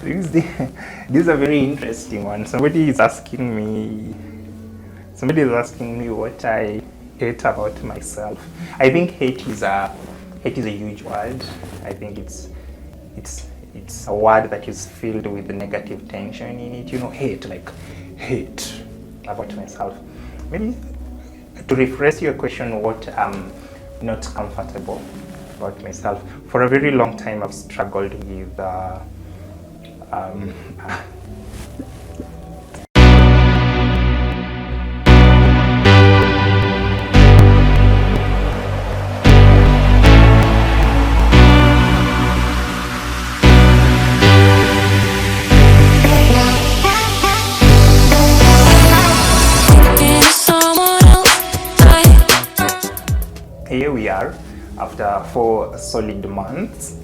This is a very interesting one. Somebody is asking me what I hate about myself. I think hate is a huge word. I think it's a word that is filled with negative tension in it. Hate, like hate about myself. Maybe to rephrase your question, what I'm not comfortable about myself. For a very long time, I've struggled with here we are after 4 solid months.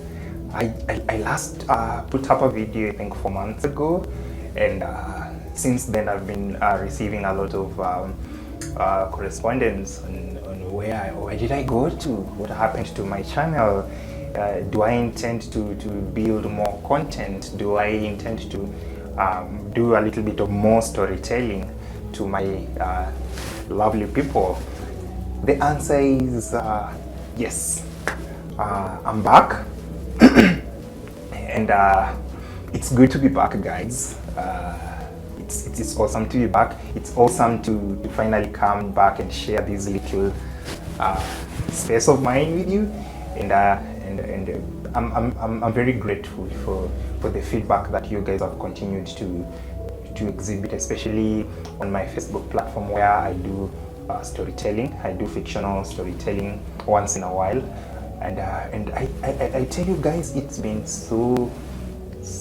I last put up a video I think 4 months ago, and since then I've been receiving a lot of correspondence on where did I go to, what happened to my channel, do I intend to build more content, do I intend to do a little bit of more storytelling to my lovely people. The answer is yes. I'm back and it's good to be back, guys. It's awesome to be back. It's awesome to finally come back and share this little space of mine with you, and I'm very grateful for the feedback that you guys have continued to exhibit, especially on my Facebook platform where I do storytelling. I do fictional storytelling once in a while, and I tell you guys, it's been so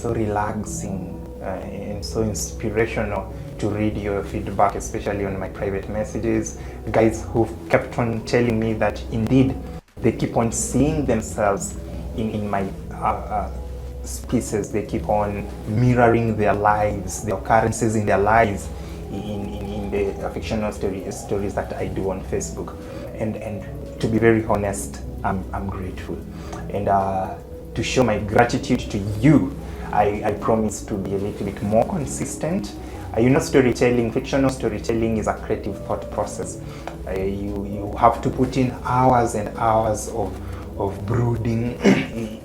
relaxing and so inspirational to read your feedback, especially on my private messages. Guys who've kept on telling me that indeed they keep on seeing themselves in my pieces. They keep on mirroring their lives, the occurrences in their lives in the fictional stories that I do on Facebook. And to be very honest, I'm grateful. And to show my gratitude to you, I promise to be a little bit more consistent. Storytelling, fictional storytelling is a creative thought process. You have to put in hours and hours of brooding,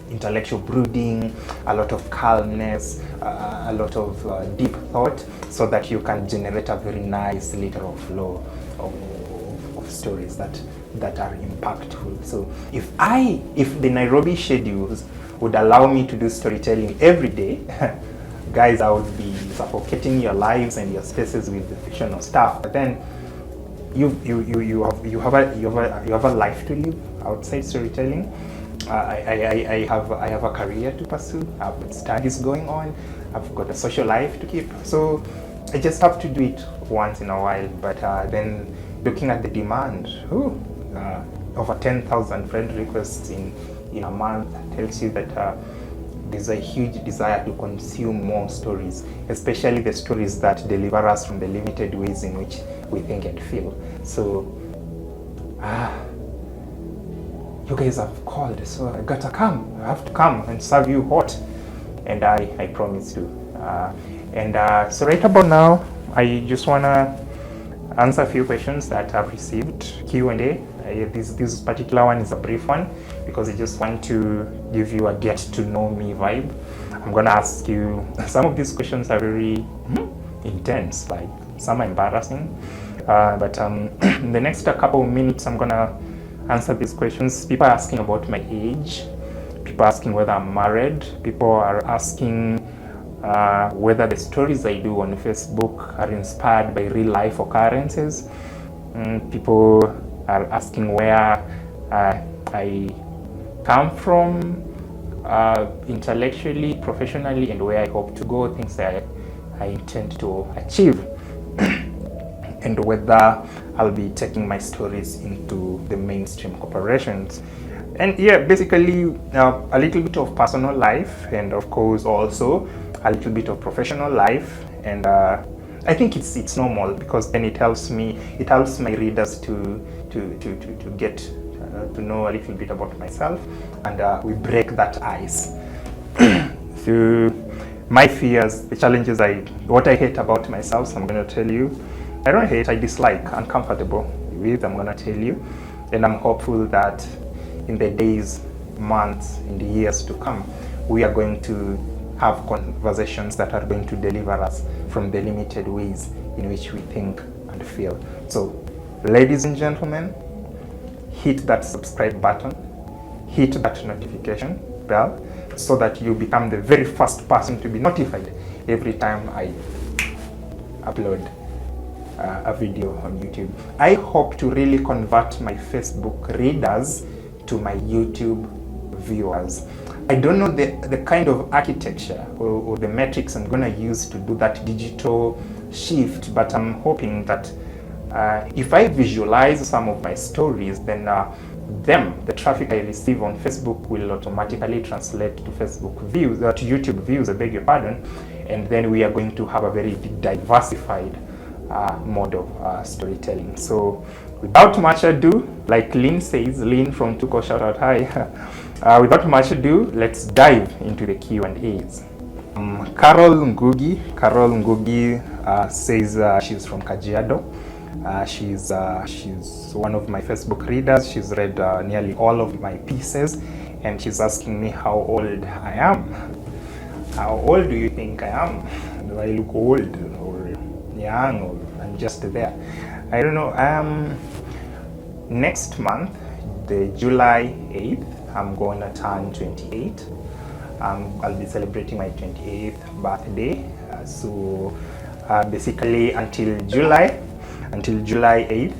intellectual brooding, a lot of calmness, a lot of deep thought, so that you can generate a very nice literal flow of stories that are impactful. So if the Nairobi schedules would allow me to do storytelling every day, guys, I would be suffocating your lives and your spaces with the fictional stuff. But then you have a life to live outside storytelling. I have a career to pursue. I've got studies going on. I've got a social life to keep. So I just have to do it once in a while. But then looking at the demand, over 10,000 friend requests in a month tells you that there's a huge desire to consume more stories, especially the stories that deliver us from the limited ways in which we think and feel. So you guys have called, so I gotta come. I have to come and serve you hot, and I promise to. So right about now, I just wanna answer a few questions that I've received. Q&A. This particular one is a brief one because I just want to give you a get to know me vibe. I'm gonna ask you, some of these questions are very intense, like some are embarrassing, but in the next couple of minutes I'm gonna answer these questions. People are asking about my age, people are asking whether I'm married, people are asking whether the stories I do on Facebook are inspired by real life occurrences. People are asking where I come from intellectually, professionally, and where I hope to go, things I intend to achieve, and whether I'll be taking my stories into the mainstream corporations. And yeah, basically a little bit of personal life, and of course also a little bit of professional life. And I think it's normal, because then it helps my readers to get to know a little bit about myself, and we break that ice. So my fears, the challenges, what I hate about myself, so I'm going to tell you. I don't hate, I dislike, uncomfortable with, I'm going to tell you. And I'm hopeful that in the days, months, in the years to come, we are going to have conversations that are going to deliver us from the limited ways in which we think and feel. So, ladies and gentlemen, hit that subscribe button, hit that notification bell, so that you become the very first person to be notified every time I upload a video on YouTube. I hope to really convert my Facebook readers to my YouTube viewers. I don't know the kind of architecture or the metrics I'm going to use to do that digital shift, but I'm hoping that if I visualize some of my stories, then the traffic I receive on Facebook will automatically translate to Facebook views, to YouTube views, I beg your pardon, and then we are going to have a very diversified mode of storytelling. So without much ado, like Lynn says, Lynn from Tuko, shout out hi. Without much ado, let's dive into the Q&As. Carol Ngugi says she's from Kajiado. She's one of my Facebook readers. She's read nearly all of my pieces, and she's asking me how old I am. How old do you think I am? Do I look old or young, or I'm just there? I don't know. Next month, the July 8th, I'm going to turn 28. I'll be celebrating my 28th birthday. So basically until July 8th,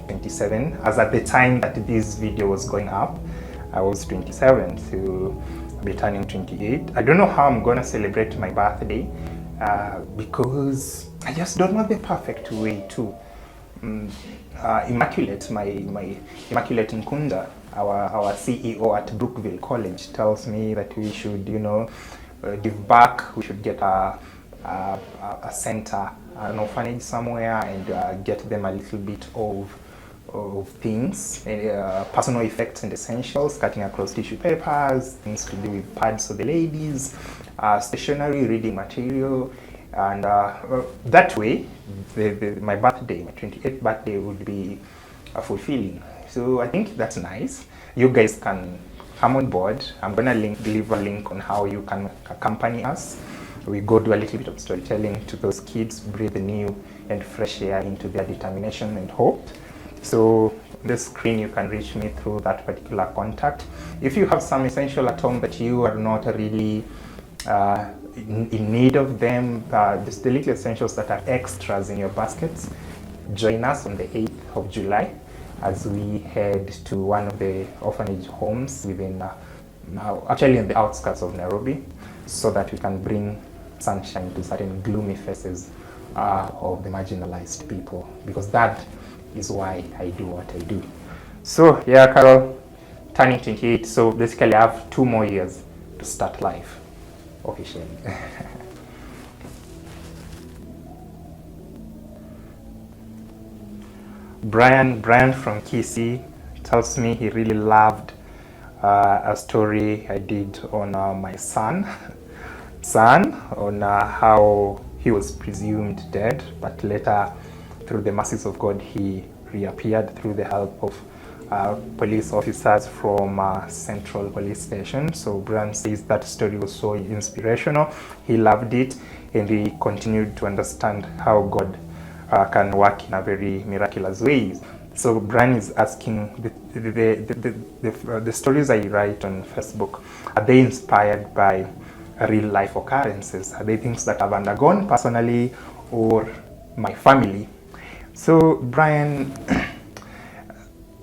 27. As at the time that this video was going up, I was 27, so I'll be turning 28. I don't know how I'm gonna celebrate my birthday because I just don't know the perfect way to Immaculate, my Immaculate Nkunda, our CEO at Brookville College, tells me that we should, give back. We should get a center, an orphanage somewhere, and get them a little bit of things, personal effects and essentials, cutting across tissue papers, things to do with pads for the ladies, stationery, reading material, and that way, my birthday, my 28th birthday, would be fulfilling. So I think that's nice. You guys can come on board. I'm gonna leave a link on how you can accompany us. We go do a little bit of storytelling to those kids, breathe new and fresh air into their determination and hope. So on the screen, you can reach me through that particular contact. If you have some essential at home that you are not really in need of them, just the little essentials that are extras in your baskets, join us on the 8th of July as we head to one of the orphanage homes within, actually in the outskirts of Nairobi, so that we can bring sunshine to certain gloomy faces of the marginalized people, because that is why I do what I do. So yeah, Carol, turning 28, so basically I have 2 more years to start life officially. Brian from Kisii tells me he really loved a story I did on my son, on how he was presumed dead, but later, through the mercies of God, he reappeared through the help of police officers from Central Police Station. So Brian says that story was so inspirational. He loved it, and he continued to understand how God can work in a very miraculous ways. So Brian is asking, the stories I write on Facebook, are they inspired by real life occurrences? Are they things that I've undergone personally or my family? So Brian,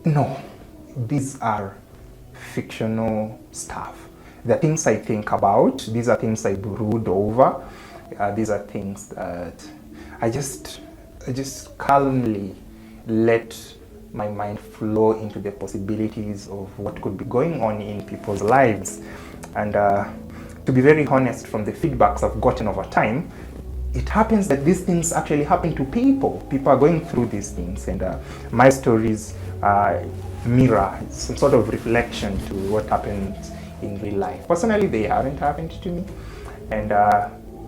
no, these are fictional stuff. The things I think about, these are things I brood over, these are things that I just calmly let my mind flow into the possibilities of what could be going on in people's lives. And to be very honest, from the feedbacks I've gotten over time, it happens that these things actually happen to people. People are going through these things, and my stories mirror some sort of reflection to what happens in real life. Personally, they haven't happened to me, and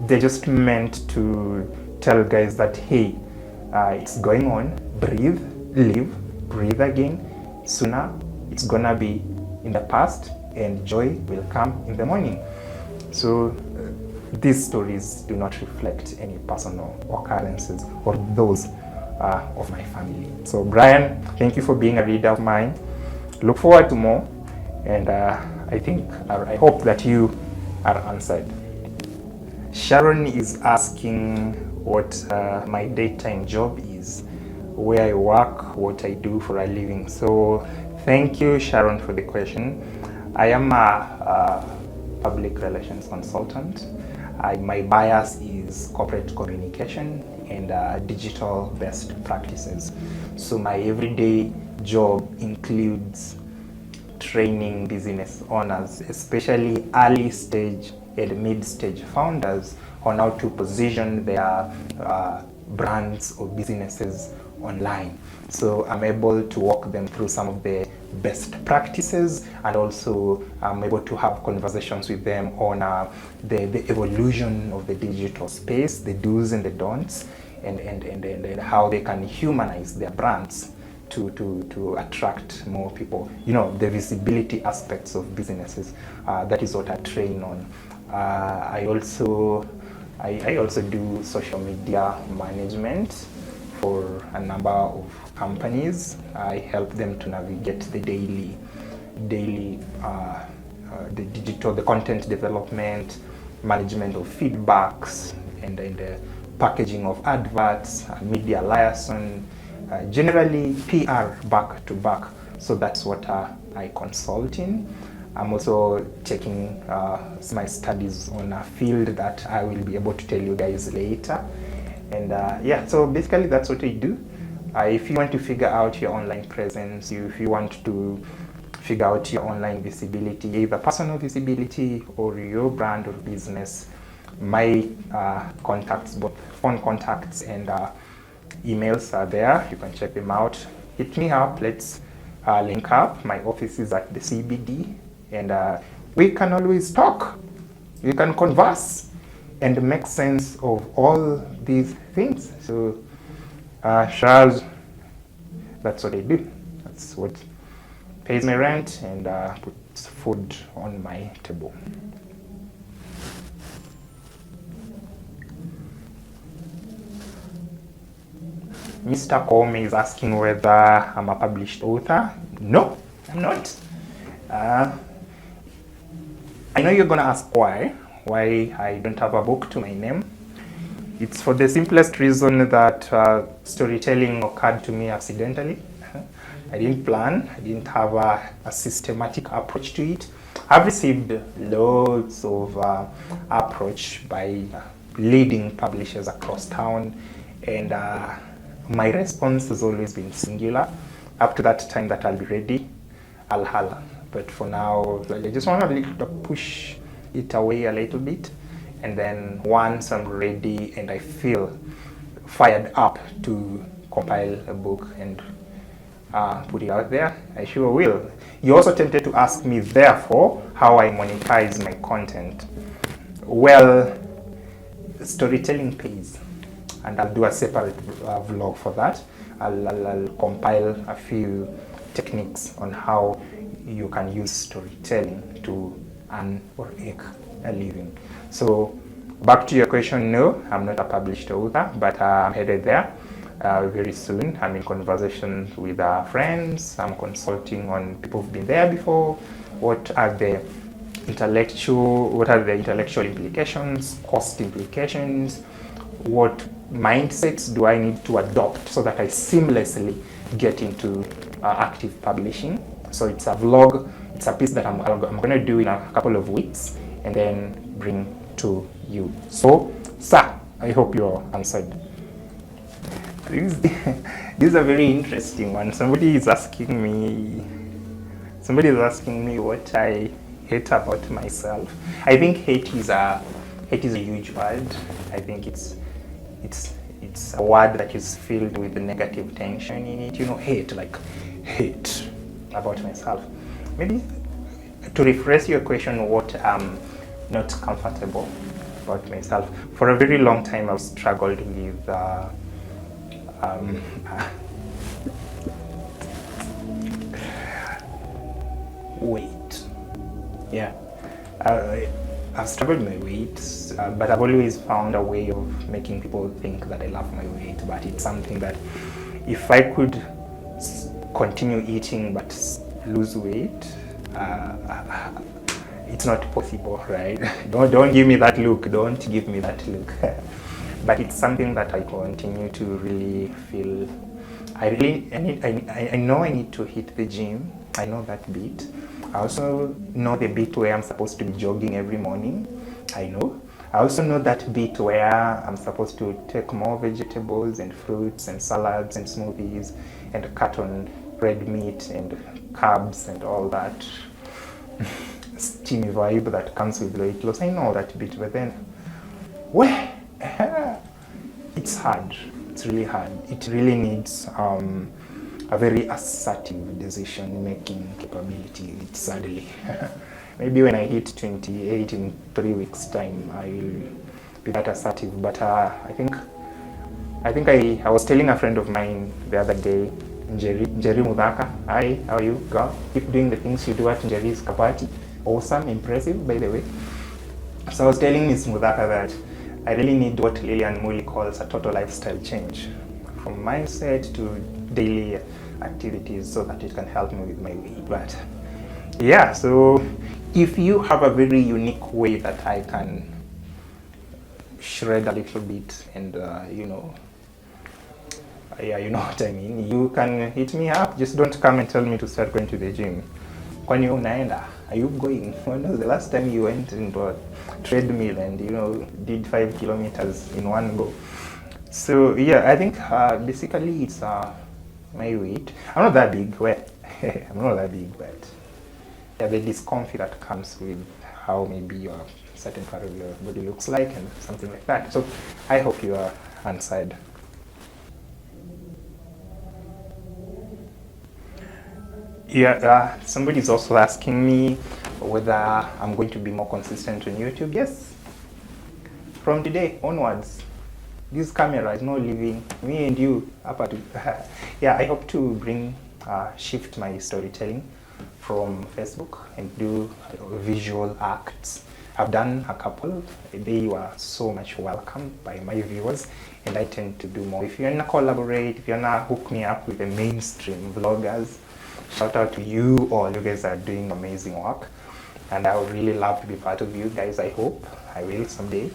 they're just meant to tell guys that, hey, it's going on, breathe, live, breathe again. Sooner it's gonna be in the past, and joy will come in the morning. So these stories do not reflect any personal occurrences or those of my family. So Brian, thank you for being a reader of mine. Look forward to more, and I hope that you are answered. Sharon is asking what my daytime job is, where I work, what I do for a living. So thank you, Sharon, for the question. I am a public relations consultant. My bias is corporate communication and digital best practices. So my everyday job includes training business owners, especially early stage and mid-stage founders, on how to position their brands or businesses online. So I'm able to walk them through some of the best practices, and also I'm able to have conversations with them on the evolution of the digital space, the do's and the don'ts, and how they can humanize their brands to attract more people. You know, the visibility aspects of businesses. That is what I train on. I also do social media management for a number of companies. I help them to navigate the daily the digital, the content development, management of feedbacks, and the packaging of adverts, media liaison, generally PR back to back. So that's what I consult in. I'm also taking my studies on a field that I will be able to tell you guys later. And yeah, so basically that's what I do. If you want to figure out your online presence, if you want to figure out your online visibility, either personal visibility or your brand or business, my contacts, both phone contacts and emails are there. You can check them out. Hit me up. Let's link up. My office is at the CBD, and we can always talk. We can converse and make sense of all these things. So, Charles, that's what I do. That's what pays my rent and puts food on my table. Mr. Comey is asking whether I'm a published author. No, I'm not. I know you're gonna ask why I don't have a book to my name. It's for the simplest reason that storytelling occurred to me accidentally. I didn't plan, I didn't have a systematic approach to it. I've received loads of approach by leading publishers across town, and my response has always been singular. Up to that time that I'll be ready, I'll holler. But for now, I just want to push it away a little bit. And then once I'm ready and I feel fired up to compile a book and put it out there, I sure will. You're also tempted to ask me, therefore, how I monetize my content. Well, storytelling pays, and I'll do a separate vlog for that. I'll compile a few techniques on how you can use storytelling to earn or make a living. So back to your question, no, I'm not a published author, but I'm headed there very soon. I'm in conversation with friends. I'm consulting on people who've been there before. What are the intellectual implications, cost implications? What mindsets do I need to adopt so that I seamlessly get into active publishing? So it's a vlog, it's a piece that I'm going to do in a couple of weeks and then bring to you. So, sir, I hope you're answered. This is a very interesting one. Somebody is asking me what I hate about myself. I think hate is a huge word. I think it's a word that is filled with negative tension in it. You know, hate about myself. Maybe to rephrase your question, what I'm not comfortable about myself. For a very long time, I've struggled with weight. Yeah, I've struggled with my weight, but I've always found a way of making people think that I love my weight. But it's something that if I could continue eating but lose weight, it's not possible, right? Don't give me that look. Don't give me that look. But it's something that I continue to really feel. I know I need to hit the gym. I know that bit. I also know the bit where I'm supposed to be jogging every morning. I know. I also know that bit where I'm supposed to take more vegetables and fruits and salads and smoothies and cut on red meat and carbs and all that steamy vibe that comes with weight loss. I know that bit, but then, well, it's hard. It's really hard. It really needs a very assertive decision-making capability, sadly. Maybe when I hit 28 in 3 weeks' time, I will be that assertive. But I think I was telling a friend of mine the other day, Njeri Mudhaka, hi, how are you, girl? Keep doing the things you do at Njeri's Kapati. Awesome, impressive, by the way. So I was telling Miss Mudhaka that I really need what Lillian Muli calls a total lifestyle change, from mindset to daily activities, so that it can help me with my weight. But yeah, so if you have a very unique way that I can shred a little bit and you know what I mean, you can hit me up. Just don't come and tell me to start going to the gym. Kwani unaenda? Are you going? When was the last time you went into a treadmill and did 5 kilometers in one go? So yeah, I think basically it's my weight. I'm not that big. Well, I'm not that big, but yeah, the discomfort that comes with how maybe your certain part of your body looks like and something like that. So I hope you are answered. Yeah, somebody's also asking me whether I'm going to be more consistent on YouTube. Yes, from today onwards, this camera is not leaving me and you up at yeah, I hope to shift my storytelling from Facebook and do visual acts. I've done a couple. They were so much welcomed by my viewers, and I tend to do more. If you wanna collaborate, if you wanna hook me up with the mainstream vloggers, shout out to you all. You guys are doing amazing work, and I would really love to be part of you guys. I hope I will someday.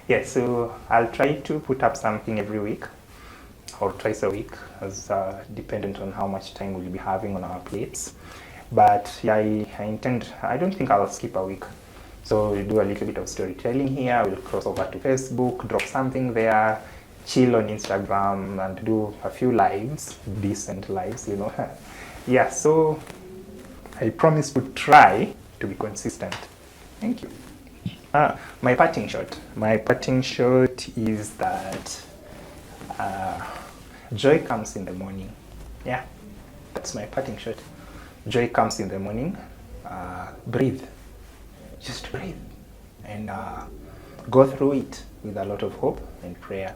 Yeah, so I'll try to put up something every week or twice a week, as dependent on how much time we'll be having on our plates. But yeah, I don't think I'll skip a week. So we'll do a little bit of storytelling here, we'll cross over to Facebook, drop something there, chill on Instagram, and do a few lives, decent lives, Yeah, so I promise to try to be consistent. Thank you. My parting shot is that joy comes in the morning. Yeah, that's my parting shot. Joy comes in the morning. Breathe. Just breathe. And go through it with a lot of hope and prayer.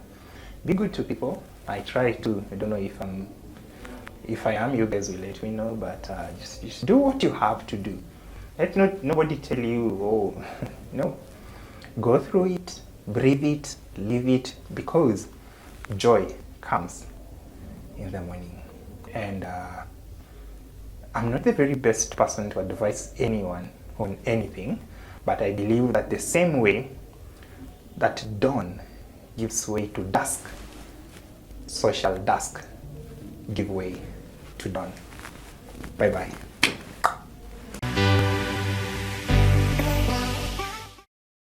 Be good to people. I try to. I don't know if I am, you guys will let me know, but just do what you have to do. Let nobody tell you, oh, no. Go through it, breathe it, live it, because joy comes in the morning. And I'm not the very best person to advise anyone on anything, but I believe that the same way that dawn gives way to dusk, so shall dusk give way to dawn. Bye-bye.